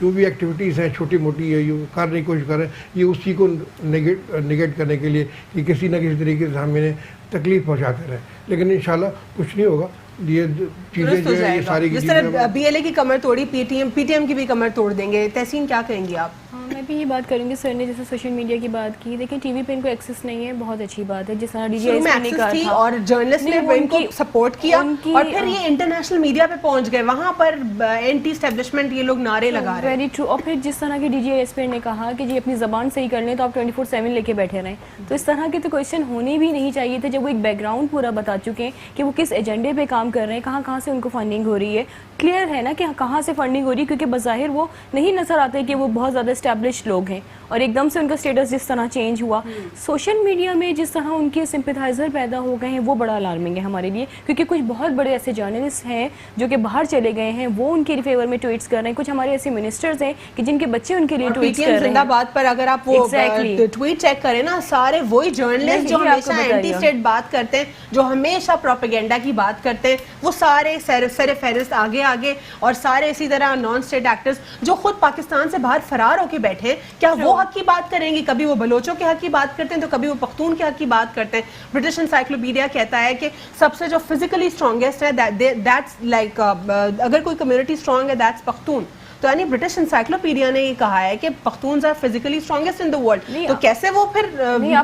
جو بھی ایکٹیویٹیز ہیں چھوٹی موٹی ہے یہ کرنے کی کوشش کر رہے ہیں, یہ اسی کو نگیٹ کرنے کے لیے کہ کسی نہ کسی طریقے سے ہم انہیں تکلیف پہنچاتے رہیں. لیکن انشاءاللہ کچھ نہیں ہوگا. یہ چیزیں جو ہے یہ ساری جس طرح بی ایل اے کی کمر توڑی, پی ٹی ایم کی بھی کمر توڑ دیں گے. تحسین کیا کہیں گی آپ؟ میں بھی یہ بات کروں گی, سر نے جیسے سوشل میڈیا کی بات کی, دیکھیں ٹی وی پہ ان کو ایکسیس نہیں ہے, بہت اچھی بات ہے. جس طرح ڈی جی ایس نے کہا تھا اور جرنلسٹ نے ان کو سپورٹ کیا, اور پھر یہ انٹرنیشنل میڈیا پہ پہنچ گئے, وہاں پر اینٹی اسٹیبلشمنٹ یہ لوگ نعرے لگا رہے ہیں. Very true. اور پھر جس طرح کی ڈی جی ایس پہ نے کہا کہ جی اپنی زبان صحیح کر لیں تو آپ 24/7 لے کے بیٹھے رہیں, تو اس طرح کے تو کویشچن ہونے بھی نہیں چاہیے تھے جب وہ ایک بیک گراؤنڈ پورا بتا چکے ہیں کہ وہ کس ایجنڈے پہ کام کر رہے ہیں, کہاں سے ان کو فنڈنگ ہو رہی ہے. کلیئر ہے نا کہ کہاں سے فنڈنگ ہو رہی ہے, کیونکہ بظاہر وہ نہیں نظر آتے کہ وہ بہت زیادہ اسٹیبلشڈ لوگ ہیں, اور ایک دم سے ان کا اسٹیٹس جس طرح چینج ہوا سوشل میڈیا میں, جس طرح ان کے سمپیتھائزر پیدا ہو گئے ہیں, وہ بڑا الارمنگ ہے ہمارے لیے. کیونکہ کچھ بہت بڑے ایسے جرنلسٹ ہیں جو کہ باہر چلے گئے ہیں, وہ ان کے فیور میں ٹویٹس کر رہے ہیں. کچھ ہمارے ایسے منسٹرز ہیں کہ جن کے بچے ان کے لیے ٹویٹس کر رہے ہیں. زندہ باد پر اگر آپ وہ ٹویٹ چیک کریں نا, سارے وہی جرنلسٹ جو ہمیشہ اینٹی اسٹیٹ بات کرتے ہیں, جو ہمیشہ پروپیگنڈا کی بات کرتے ہیں, وہ سارے سر فہرست آگے, اور سارے اسی طرح نان اسٹیٹ ایکٹرز جو خود پاکستان سے باہر فرار ہو کے بیٹھے ہیں, کیا وہ حق کی بات کریں گے؟ کبھی وہ بلوچوں کے حق کی بات کرتے ہیں تو کبھی وہ پختون کے حق کی بات کرتے ہیں. برٹش انسائکلوپیڈیا کہتا ہے کہ سب سے جو فزیکلی اسٹرانگیسٹ ہے دیٹس لائک, اگر کوئی کمیونٹی اسٹرانگ ہے دیٹس پختون. تو یعنی برٹش انسائکلوپیڈیا نے یہ کہا ہے کہ Pakhtuns are physically strongest in the world. تو کیسے وہ پھر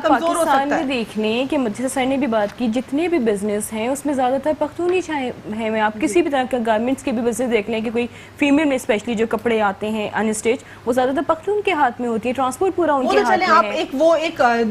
کمزور ہو سکتا ہے؟ دیکھ لیں کہ جیسے سر نے بھی بات کی, جتنے بھی بزنس ہیں اس میں زیادہ تر پختون ہی ہیں. میں آپ کسی بھی طرح کا گارمنٹس کے بھی بزنس دیکھ لیں کہ کوئی فیمیل میں اسپیشلی جو کپڑے آتے ہیں ان اسٹیچ, وہ زیادہ تر پختون کے ہاتھ میں ہوتی ہے, ٹرانسپورٹ پورا ان کے ہاتھ میں ہے. آپ ایک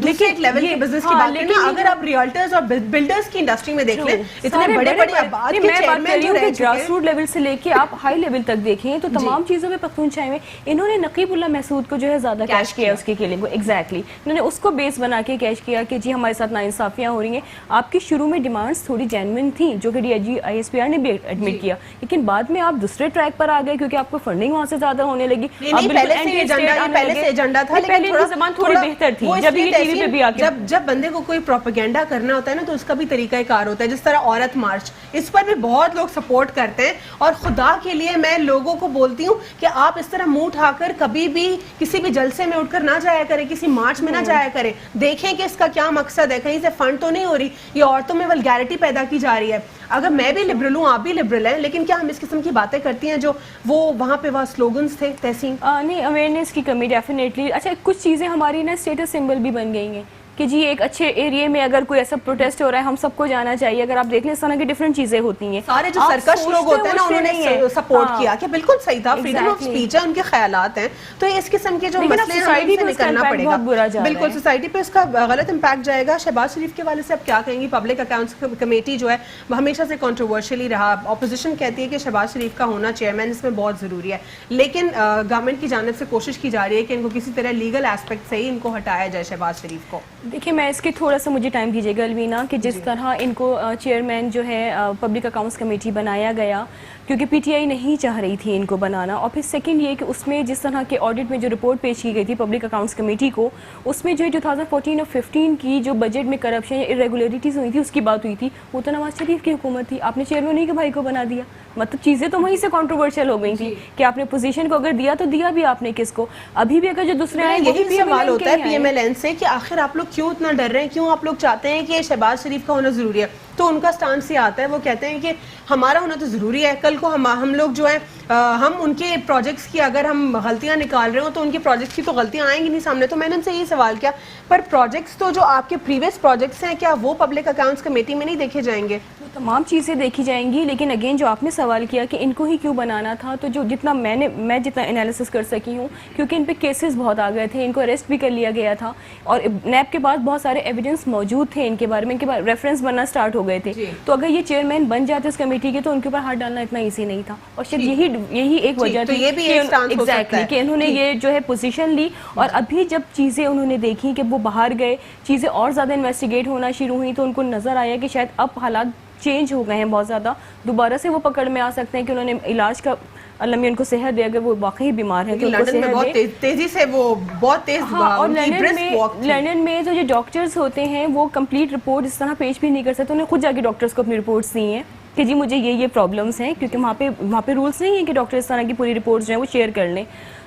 دوسرے لیول کے بزنس کی بات کریں, اگر آپ ریئلٹرز اور بلڈرز کی انڈسٹری میں دیکھ لیں, اتنے بڑے بڑے آباد کے چیئرمین جو رہ چکے ہیں, گراس روٹ لیول سے لے کے آپ ہائی لیول تک دیکھیں تو تمام چیزوں میں پختون چھائے ہوئے. انہوں نے نقیب اللہ محسود کو جو ہے زیادہ کیش کیا اس کی کلنگ کو, ایگزیکٹلی انہوں نے اس کو بیس بنا کے کیش کیا کہ جی ہمارے ساتھ ناانصافیاں ہو رہی ہیں. آپ کی شروع میں ڈیمانڈس تھوڑی جینوئن تھیں جو کہ D I S S P R بھی ایڈمٹ کیا, لیکن بعد میں آپ دوسرے ٹریک پر آ گئے کیونکہ آپ کو فنڈنگ وہاں سے زیادہ ہونے لگی. پہلے سے ایجنڈا تھا, لیکن زبان تھوڑی بہتر تھی جب یہ ٹی وی پہ بھی آ کے. جب بندے کو کوئی پروپیگنڈا کرنا ہوتا ہے نا تو اس کا بھی طریقہ کار ہوتا ہے. جس طرح عورت مارچ, اس پر بھی بہت لوگ سپورٹ کرتے ہیں, اور خدا کے لیے میں لوگوں کو بولتی ہوں کہ آپ اس طرح منہ اٹھا کر کبھی بھی کسی بھی جلسے میں اٹھ کر نہ جایا کریں, کسی مارچ میں نہ جایا کریں. دیکھیں کہ اس کا کیا مقصد ہے, کہیں سے فنڈ تو نہیں ہو رہی, یہ عورتوں میں ولگیرٹی پیدا کی جا رہی ہے. اگر میں بھی لبرل ہوں, آپ بھی لبرل ہیں, لیکن کیا ہم اس قسم کی باتیں کرتی ہیں جو وہ وہاں پہ وہ سلوگنز تھے تحسین؟ نہیں, اویئرنیس کی کمی ڈیفینیٹلی. اچھا کچھ چیزیں ہماری نا اسٹیٹس سمبل بھی بن گئی ہیں کہ جی ایک اچھے ایریے میں اگر کوئی ایسا پروٹیسٹ ہو رہا ہے ہم سب کو جانا چاہیے. اگر آپ دیکھ لیں اس طرح کی ڈفرینٹ چیزیں ہوتی ہیں. سارے جو سرکش لوگ ہوتے ہیں نا انہوں نے سپورٹ کیا کہ بالکل صحیح تھا, فریڈم آف اسپیچ ہے, ان کے خیالات ہیں, تو اس قسم کے جو مسئلے ہیں ہمیں سے نکلنا پڑے گا. بالکل سوسائٹی پہ اس کا غلط امپیکٹ جائے گا. شہباز شریف کے والے سے آپ کیا کہیں گی؟ پبلک اکاؤنٹس کمیٹی جو ہے وہ ہمیشہ سے کنٹروورشلی رہا. اپوزیشن کہتی ہے کہ شہباز شریف کا ہونا چیئرمین اس میں بہت ضروری ہے, لیکن گورنمنٹ کی جانب سے کوشش کی جا رہی ہے کہ ان کو کسی طرح لیگل ایسپیکٹ سے ہی ان کو ہٹایا جائے شہباز شریف کو. دیکھیں میں اس کے تھوڑا سا مجھے ٹائم دیجیے گا الوینا, کہ جس طرح ان کو چیئرمین جو ہے پبلک اکاؤنٹس کمیٹی بنایا گیا کیونکہ پی ٹی آئی نہیں چاہ رہی تھی ان کو بنانا, اور پھر سیکنڈ یہ کہ اس میں جس طرح کے آڈٹ میں جو رپورٹ پیش کی گئی تھی پبلک اکاؤنٹس کمیٹی کو, اس میں جو 2014 اور 15 کی جو بجٹ میں کرپشن یا ارریگولیرٹیز ہوئی تھی اس کی بات ہوئی تھی, وہ تو نواز شریف کی حکومت تھی. آپ نے چیئرمین ہی کے بھائی کو بنا دیا, مطلب چیزیں تو وہیں سے کنٹروورشل ہو گئی تھی کہ آپ نے پوزیشن کو اگر دیا تو دیا بھی آپ نے کس کو. ابھی بھی اگر جو دوسرے آئے یہی سوال ہوتا ہے پی ایم ایل این سے کہ آخر آپ لوگ کیوں اتنا ڈر رہے ہیں, کیوں آپ لوگ چاہتے ہیں کہ شہباز شریف کا ہونا ضروری ہے؟ تو ان کا سٹانس یہ آتا ہے, وہ کہتے ہیں کہ ہمارا ہونا تو ضروری ہے, کل کو ہم لوگ جو ہے ہم ان کے پروجیکٹس کی اگر ہم غلطیاں نکال رہے ہوں تو ان کے پروجیکٹس کی تو غلطیاں آئیں گی نہیں سامنے. تو میں نے ان سے یہی سوال کیا, پر پروجیکٹس تو جو آپ کے پریویس پروجیکٹس ہیں کیا وہ پبلک اکاؤنٹس کمیٹی میں نہیں دیکھے جائیں گے؟ تمام چیزیں دیکھی جائیں گی, لیکن اگین جو آپ نے سوال کیا کہ ان کو ہی کیوں بنانا تھا, تو جو جتنا میں جتنا انالیسس کر سکی ہوں, کیونکہ ان پہ کیسز بہت آ گئے تھے, ان کو اریسٹ بھی کر لیا گیا تھا, اور نیب کے بعد بہت سارے ایویڈنس موجود تھے ان کے بارے میں, ان کے بعد ریفرنس بننا اسٹارٹ ہو گئے تھے. تو اگر یہ چیئرمین بن جاتے اس کمیٹی کے تو ان کے اوپر ہاتھ ڈالنا اتنا ایزی نہیں تھا, اور شاید یہی ایک وجہ تھی کہ انہوں نے یہ جو ہے پوزیشن لی. اور ابھی جب چیزیں انہوں نے دیکھی کہ وہ باہر گئے, چیزیں اور زیادہ انویسٹیگیٹ ہونا شروع ہوئی, تو ان کو نظر آیا کہ شاید اب حالات چینج ہو گئے ہیں بہت زیادہ, دوبارہ سے وہ پکڑ میں آ سکتے ہیں کہ انہوں نے علاج کا, اللہ میں ان کو صحت دے, اگر وہ واقعی بیمار ہیں تو لندن میں بہت تیزی سے وہ بہت تیز, اور لندن میں جو ڈاکٹرز ہوتے ہیں وہ کمپلیٹ رپورٹ اس طرح پیش بھی نہیں کر سکتے, انہیں خود جا کے ڈاکٹرز کو اپنی رپورٹس دی ہیں کہ جی مجھے یہ پرابلمس ہیں, کیونکہ وہاں پہ رولس نہیں ہیں کہ ڈاکٹر اس طرح کی پوری رپورٹس جو ہیں وہ شیئر کر لیں.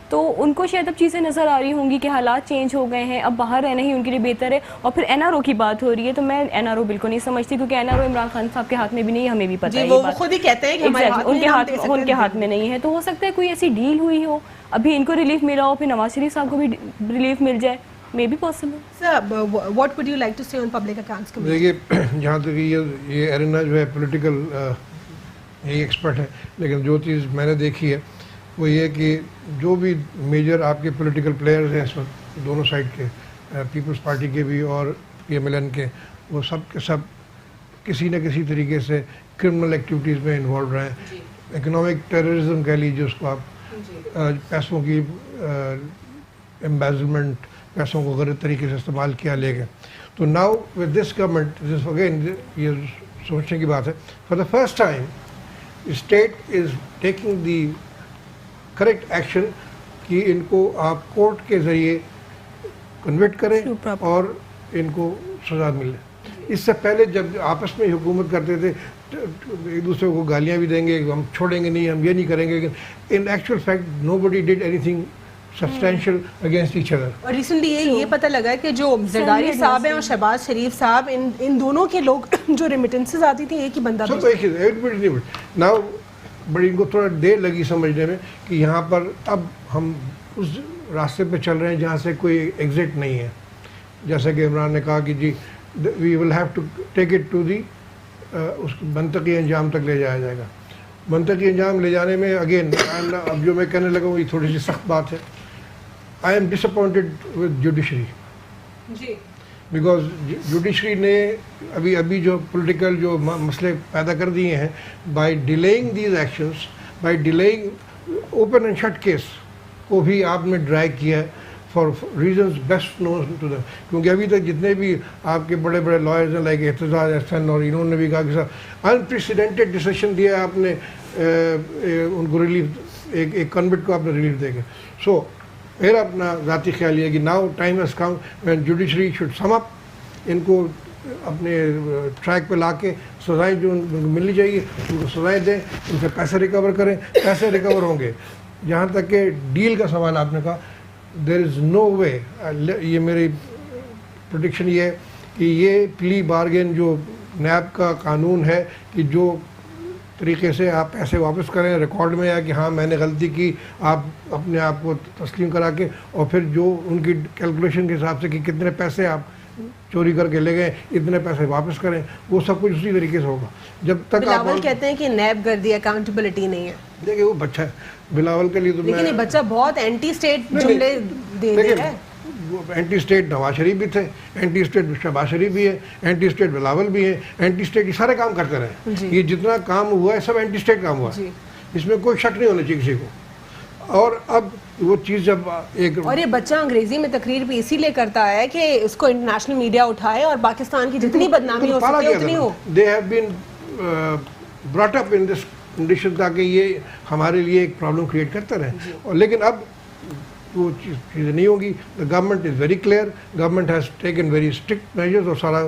تو ان کو شاید اب چیزیں نظر آ رہی ہوں گی کہ حالات چینج ہو گئے ہیں, اب باہر رہنا ہی ان کے لیے بہتر ہے. اور پھر این آر او کی بات ہو رہی ہے, تو میں این آر او بالکل نہیں سمجھتی, کیونکہ N R O Imran Khan sahab کے ہاتھ میں بھی نہیں, ہمیں بھی پتہ ہے, وہ خود ہی کہتے ہیں کہ ان کے ہاتھ میں نہیں ہے. تو ہو سکتا ہے کوئی ایسی ڈیل ہوئی ہو, ابھی ان کو ریلیف ملا ہو, پھر نواز شریف صاحب کو بھی ریلیف مل جائے, maybe possible. Sir what would you like to say on public accounts committee? دیکھیے جہاں تک یہ ایرینا جو ہے پولیٹیکل یہی ایکسپرٹ ہے, لیکن جو چیز میں نے دیکھی ہے وہ یہ کہ جو بھی میجر آپ کے پولیٹیکل پلیئرز ہیں اس وقت دونوں سائڈ کے, پیپلز پارٹی کے بھی اور پی ایم ایل این کے, وہ سب کے سب کسی نہ کسی طریقے سے کرمنل ایکٹیویٹیز میں انوالو رہے ہیں. اکنامک ٹیررزم کہہ لیجیے اس کو آپ, پیسوں کی ایمبیزلمنٹ, پیسوں کو غلط طریقے سے استعمال کیا لے گئے. تو now with this government again یہ سوچنے کی بات ہے, for the first time state is taking the correct action کہ ان کو آپ کورٹ کے ذریعے کنوکٹ کریں اور ان کو سزا ملے. اس سے پہلے جب آپس میں حکومت کرتے تھے ایک دوسرے کو گالیاں بھی دیں گے, ہم چھوڑیں گے نہیں, ہم یہ نہیں کریں گے, لیکن in actual fact nobody did anything substantial against each other. اور ریسنٹلی یہ پتہ لگا ہے کہ جو زرداری صاحب ہیں اور شہباز شریف صاحب, ان دونوں کے لوگ جو ریمیٹنسز آتی تھیں ایک ہی بندہ سب ایک ہی. ناؤ بڑی ان کو تھوڑا دیر لگی سمجھنے میں کہ یہاں پر اب ہم اس راستے پہ چل رہے ہیں جہاں سے کوئی ایگزٹ نہیں ہے. جیسا کہ عمران نے کہا کہ جی we will have to take it to the, اس منطقی انجام تک لے جایا جائے گا. منطقی انجام لے جانے میں اگین اب جو میں کہنے لگا ہوں یہ تھوڑی سی سخت بات ہے. I am disappointed with judiciary, because judiciary نے ابھی جو پولیٹیکل جو مسئلے پیدا کر دیے ہیں by dealing these actions, by dealing open and shut case کو بھی آپ نے ڈرائی کیا ہے for reasons best known to them. کیونکہ ابھی تک جتنے بھی آپ کے بڑے بڑے لائرز ہیں لائک اعتزاز احسن, اور انہوں نے بھی کہا کہ سر انپریسیڈنٹڈ ڈیسیشن دیا آپ نے ان کو ریلیف, ایک کنوکٹ کو آپ نے ریلیف دے کے. سو میرا اپنا ذاتی خیال یہ ہے کہ now time has come when judiciary should sum up, ان کو اپنے ٹریک پہ لا کے سزائیں جو ان کو ملنی چاہیے ان کو سزائیں دیں, ان سے پیسے ریکور کریں. پیسے ریکور ہوں گے. جہاں تک کہ ڈیل کا سوال آپ نے کہا, دیر از نو وے, یہ میری پروڈکشن یہ ہے کہ یہ پلی بارگین جو نیب کا قانون ہے کہ جو طریقے سے آپ پیسے واپس کریں ریکارڈ میں، یا کہ ہاں میں نے غلطی کی، آپ اپنے آپ کو تسلیم کرا کے، اور پھر جو ان کی کیلکولیشن کے حساب سے کہ کتنے پیسے آپ چوری کر کے لے گئے اتنے پیسے واپس کریں، وہ سب کچھ اسی طریقے سے ہوگا. جب تک بلاول کہتے ہیں کہ نیب گردی اکاؤنٹیبلٹی نہیں ہے. دیکھیں وہ بچہ ہے بلاول کے لیے تو لیکن یہ بچہ بہت اینٹی اسٹیٹ جملے دے رہا ہے. وہ اینٹی اسٹیٹ نواز شریف بھی تھے، اینٹی اسٹیٹ شہباز شریف بھی ہے، اینٹی اسٹیٹ بلاول بھی ہے، اینٹی اسٹیٹ یہ سارے کام کرتے رہے. یہ جتنا کام ہوا ہے سب اینٹی اسٹیٹ کام ہوا ہے، اس میں کوئی شک نہیں ہونا چاہیے کسی کو. اور اب وہ چیز جب ایک اور یہ بچہ انگریزی میں تقریر بھی اسی لیے کرتا ہے کہ اس کو انٹرنیشنل میڈیا اٹھائے اور پاکستان کی جتنی بدنامی ہو سکے اتنی ہو. They have been brought up in this condition تاکہ یہ ہمارے لیے ایک پرابلم کریٹ کرتے رہے. اور لیکن اب وہ چیزیں نہیں ہوگی. The government is very clear, government has taken very strict measures, اور سارا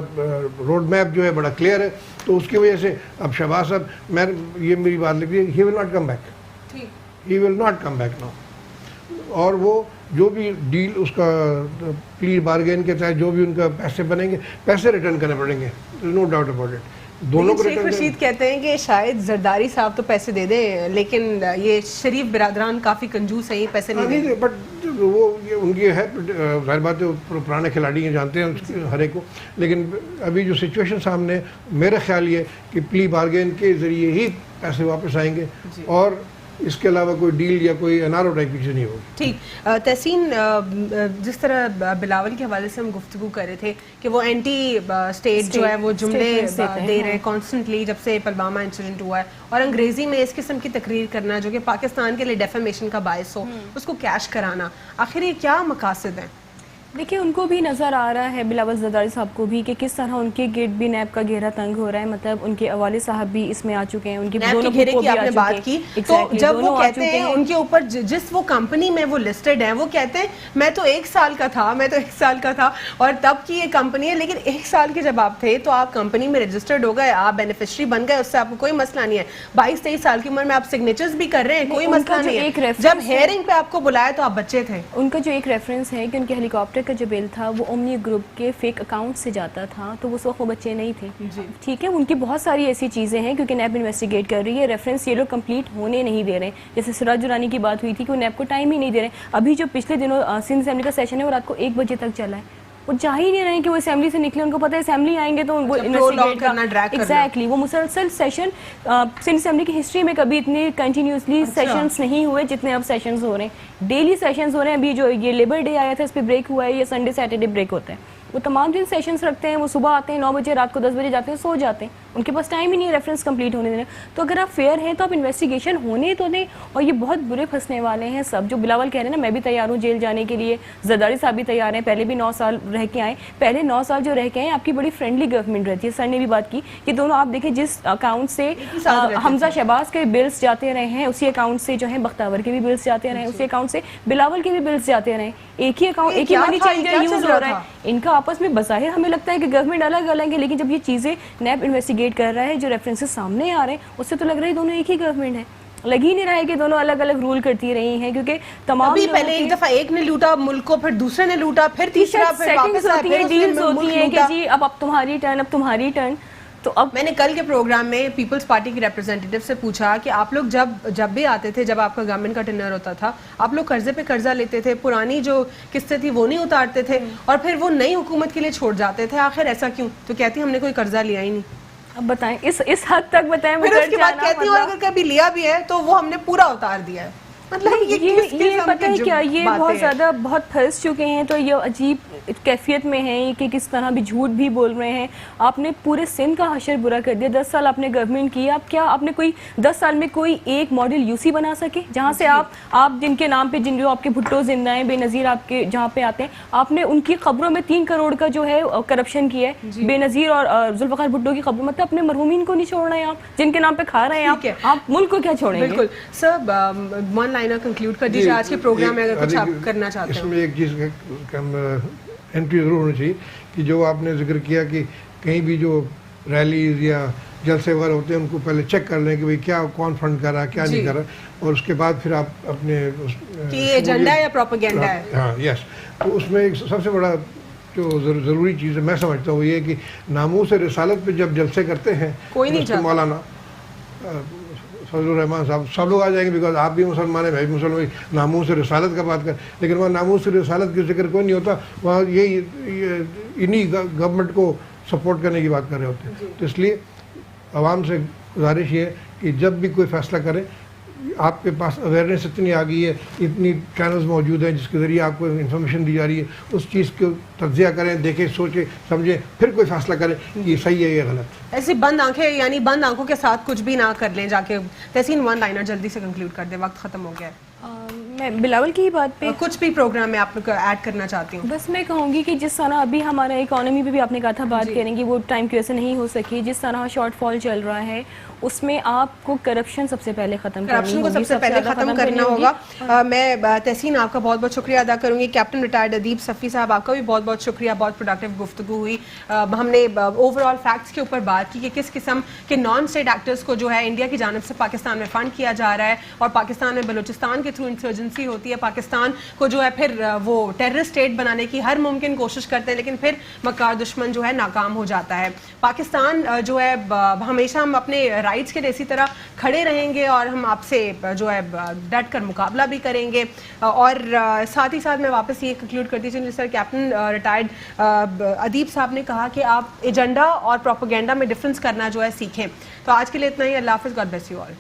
روڈ میپ جو ہے بڑا کلیئر ہے. تو اس کی وجہ سے اب شہباز صاحب، میں یہ میری بات لکھ دی، he will not come back, he will not come back now. اور وہ جو بھی ڈیل اس کا پلی بارگین کے تحت جو بھی ان کا پیسے بنیں گے، پیسے ریٹرن کرنے پڑیں گے، نو ڈاؤٹ اباؤٹ اٹ. دونوں کو شیخ رشید کہتے ہیں کہ شاید زرداری صاحب تو پیسے دے دیں لیکن یہ شریف برادران کافی کنجوس ہیں، یہ پیسے نہیں دیں. بٹ وہ ان کی ہے ظاہر بات ہے، پرانے کھلاڑی ہیں، جانتے ہیں ہر ایک کو. لیکن ابھی جو سچویشن سامنے، میرا خیال یہ کہ پلی بارگین کے ذریعے ہی پیسے واپس آئیں گے، اور اس کے علاوہ کوئی ڈیل یا کوئی انارو ٹائپ کی چیز نہیں ہوگی. ٹھیک. تحسین، جس طرح بلاول کے حوالے سے ہم گفتگو کر رہے تھے کہ وہ اینٹی اسٹیٹ جو ہے وہ جملے دے رہے ہیں کانسٹنٹلی جب سے پلوامہ انسیڈنٹ ہوا ہے، اور انگریزی میں اس قسم کی تقریر کرنا جو کہ پاکستان کے لیے ڈیفیمیشن کا باعث ہو، اس کو کیش کرانا، آخر یہ کیا مقاصد ہیں؟ دیکھیں ان کو بھی نظر آ رہا ہے، بلاول زرداری صاحب کو بھی، کہ کس طرح ان کے گیٹ بھی نیب کا گھیرا تنگ ہو رہا ہے. مطلب ان کے والد صاحب بھی اس میں آ چکے ہیں، ان کے دونوں گھیرے کی آپ نے بات کی. تو جب وہ کہتے ہیں ان کے اوپر جس وہ کمپنی میں وہ لسٹڈ ہیں، وہ کہتے ہیں میں تو 1 سال کا تھا اور تب کی یہ کمپنی ہے، لیکن 1 سال کے جب آپ تھے تو آپ کمپنی میں رجسٹرڈ ہو گئے، آپ بینیفیشری بن گئے، اس سے آپ کو کوئی مسئلہ نہیں ہے. 22-23 سال کی عمر میں آپ سگنیچرز بھی کر رہے ہیں، کوئی مسئلہ نہیں ہے. جب ہیئرنگ پہ آپ کو بلایا تو آپ بچے تھے. ان کا جو ایک ریفرنس ہے کہ ان کے ہیلی کاپٹر کا جو بل تھا وہ اومنی گروپ کے فیک اکاؤنٹ سے جاتا تھا، تو اس وقت وہ بچے نہیں تھے. ٹھیک ہے، ان کی بہت ساری ایسی چیزیں ہیں کیونکہ نیب انویسٹیگیٹ کر رہی ہے. ریفرنس یہ لوگ کمپلیٹ ہونے نہیں دے رہے. جیسے سراج دورانی کی بات ہوئی تھی کہ وہ نیب کو ٹائم ہی نہیں دے رہے. ابھی جو پچھلے دنوں سندھ اسمبلی کا سیشن ہے وہ رات کو 1 بجے تک چلا ہے. وہ چاہ ہی نہیں رہے کہ وہ اسمبلی سے نکلے. ان کو پتہ ہے اسمبلی آئیں گے تو وہ انویسٹیگیٹ کرنا. ایگزیکٹلی، وہ مسلسل سیشن سندھ اسمبلی کی ہسٹری میں کبھی اتنے کنٹینیوسلی سیشنز نہیں ہوئے جتنے اب سیشنز ہو رہے ہیں. ڈیلی سیشنز ہو رہے ہیں. ابھی جو یہ لیبر ڈے آیا تھا اس پہ بریک ہوا ہے، یہ سنڈے سیٹرڈے بریک ہوتا ہے. وہ تمام دن سیشنز رکھتے ہیں. وہ صبح آتے ہیں 9 بجے، رات کو 10 بجے جاتے ہیں، سو جاتے ہیں. ان کے پاس ٹائم ہی نہیں ہے ریفرنس کمپلیٹ ہونے دینا. تو اگر آپ فیئر ہیں تو آپ انویسٹیگیشن ہونے تو دیں. اور یہ بہت برے پھنسنے والے ہیں سب. جو بلاول کہہ رہے ہیں نا، میں بھی تیار ہوں جیل جانے کے لیے، زرداری صاحب بھی تیار ہیں. پہلے بھی 9 سال رہ کے آئے. پہلے 9 سال جو رہ کے آئے آپ کی بڑی فرینڈلی گورنمنٹ رہتی ہے. سر نے بھی بات کی کہ دونوں آپ دیکھیں جس اکاؤنٹ سے حمزہ شہباز کے بلز جاتے رہے ہیں، اسی اکاؤنٹ سے جو ہے بختاور کے بھی بلز جاتے رہے ہیں، اسی اکاؤنٹ سے بلاول کے بھی بلز جاتے رہے. ایک ہی اکاؤنٹ، ایک ہی منی چینجر یوز ہو رہا ہے. ان کا آپس میں بظاہر ہمیں لگتا ہے کہ گورنمنٹ الگ الگ ہے، لیکن جب یہ چیزیں نیب انویسٹیگیٹ کر رہا ہے، جو ریفرنسز سامنے آ رہے ہیں، اس سے تو لگ رہا ہے دونوں ایک ہی گورنمنٹ ہے. لگ ہی نہیں رہا ہے کہ دونوں الگ الگ رول کرتی رہی ہیں. کیونکہ تمام پہلے ایک دفعہ ایک نے لوٹا ملک کو، پھر دوسرے نے لوٹا، پھر تیسرا، پھر واپس ہوتی ہیں، ڈیلز ہوتی ہیں کہ جی اب تمہاری ٹرن، اب تمہاری ٹرن. تو اب میں نے کل کے پروگرام میں پیپلز پارٹی کے ریپرزینٹیو سے پوچھا کہ آپ لوگ جب بھی آتے تھے، جب آپ کا گورنمنٹ کا ٹینر ہوتا تھا، آپ لوگ قرضے پہ قرضہ لیتے تھے، پرانی جو قسطیں تھی وہ نہیں اتارتے تھے، اور پھر وہ نئی حکومت کے لیے چھوڑ جاتے تھے. آخر ایسا کیوں؟ تو کہتی ہم نے کوئی قرضہ لیا ہی نہیں. اب بتائیں اس حد تک بتائیں. پھر اس کے بعد کہتی ہوں اگر کبھی لیا بھی ہے تو وہ ہم نے پورا اتار دیا ہے. مطلب یہ پتہ ہے کیا، یہ بہت زیادہ بہت پھنس چکے ہیں. تو یہ عجیب کیفیت میں ہیں کہ کس طرح بھی جھوٹ بھی بول رہے ہیں. آپ نے پورے سندھ کا حشر برا کر دیا. 10 سال آپ نے گورنمنٹ کی. آپ نے کوئی 10 سال میں کوئی ایک ماڈل یو سی بنا سکے جہاں سے آپ جن کے نام پہ جو آپ کے بھٹو زندہ ہیں، بے نظیر آپ کے جہاں پہ آتے ہیں، آپ نے ان کی قبروں میں 3 کروڑ کا جو ہے کرپشن کیا ہے. بے نظیر اور ذوالفقار بھٹو کی قبروں، مطلب اپنے مرحومین کو نہیں چھوڑ رہے ہیں آپ، جن کے نام پہ کھا رہے ہیں آپ ملک کو کیا چھوڑیں گے؟ بالکل. سر ون لائنر کنکلوڈ کر دیجیے آج کے پروگرام میں اگر کچھ آپ کرنا چاہتے ہیں. اس میں ایک چیز انٹری ضرور ہونی چاہیے کہ جو آپ نے ذکر کیا کہ کہیں بھی جو ریلیز یا جلسے وغیرہ ہوتے ہیں ان کو پہلے چیک کر لیں کہ بھئی کیا کون فنڈ کر رہا ہے، کیا نہیں کر رہا، اور اس کے بعد پھر آپ اپنے کہ یہ ایجنڈا ہے یا پروپیگنڈا ہے. ہاں یس. تو اس میں ایک سب سے بڑا جو ضروری چیز ہے میں سمجھتا ہوں وہ یہ کہ ناموس رسالت پہ جب جلسے کرتے ہیں کوئی نہیں جاتا. مولانا فضل الرحمان صاحب سب لوگ آ جائیں گے بیکاز آپ بھی مسلمان ہیں، میں بھی مسلمان، ناموس رسالت کا بات کریں، لیکن وہاں ناموس رسالت کی ذکر کوئی نہیں ہوتا، وہاں یہی انہی گورنمنٹ کو سپورٹ کرنے کی بات کر رہے ہوتے ہیں. تو اس لیے عوام سے گزارش یہ ہے کہ جب بھی کوئی فیصلہ کریں، آپ کے پاس اویئرنیس اتنی آ گئی ہے، اتنی چینلز موجود ہیں جس کے ذریعے آپ کو انفارمیشن دی جا رہی ہے، اس چیز کو تجزیہ کریں، دیکھیں، سوچیں، سمجھیں، پھر کوئی فیصلہ کریں کہ یہ صحیح ہے یہ غلط. ایسی بند آنکھیں یعنی بند آنکھوں کے ساتھ کچھ بھی نہ کر لیں. جا کے تحسین ون لائنر جلدی سے کنکلوڈ کر دیں، وقت ختم ہو گیا ہے. میں بلاول کی بات پہ کچھ بھی پروگرام میں آپ ایڈ کرنا چاہتی ہوں. بس میں کہوں گی کہ جس طرح ابھی ہمارا اکانومی پہ بھی آپ نے کہا تھا بات کریں گی، وہ ٹائم کی وجہ سے نہیں ہو سکی، جس طرح شارٹ فال چل رہا ہے اس میں آپ کو کرپشن سب سے پہلے ختم کرپشن کو سب سے پہلے ختم کرنا ہوگا. میں تحسین آپ کا بہت بہت شکریہ ادا کروں گی. کیپٹن ریٹائرڈ ادیب صفی صاحب آپ کا بھی بہت بہت شکریہ. بہت پروڈکٹیو گفتگو ہوئی. ہم نے اوور آل فیکٹس کے اوپر بات کی کہ کس قسم کے نان اسٹیٹ ایکٹرز کو جو ہے انڈیا کی جانب سے پاکستان میں فنڈ کیا جا رہا ہے، اور پاکستان میں بلوچستان کے تھرو انسرجنسی ہوتی ہے. پاکستان کو جو ہے پھر وہ ٹیررسٹ اسٹیٹ بنانے کی ہر ممکن کوشش کرتے ہیں، لیکن پھر مکار دشمن جو ہے ناکام ہو جاتا ہے. پاکستان جو ہے ہمیشہ ہم اپنے رائٹس کے لیے اسی طرح کھڑے رہیں گے، اور ہم آپ سے جو ہے ڈٹ کر مقابلہ بھی کریں گے. اور ساتھ ہی ساتھ میں واپس یہ کنکلوڈ کرتی چلوں، جس طرح کیپٹن ریٹائرڈ ادیب صاحب نے کہا کہ آپ ایجنڈا اور پروپیگنڈا میں ڈفرینس کرنا جو ہے سیکھیں. تو آج کے لیے اتنا ہی. اللہ حافظ. God bless you all.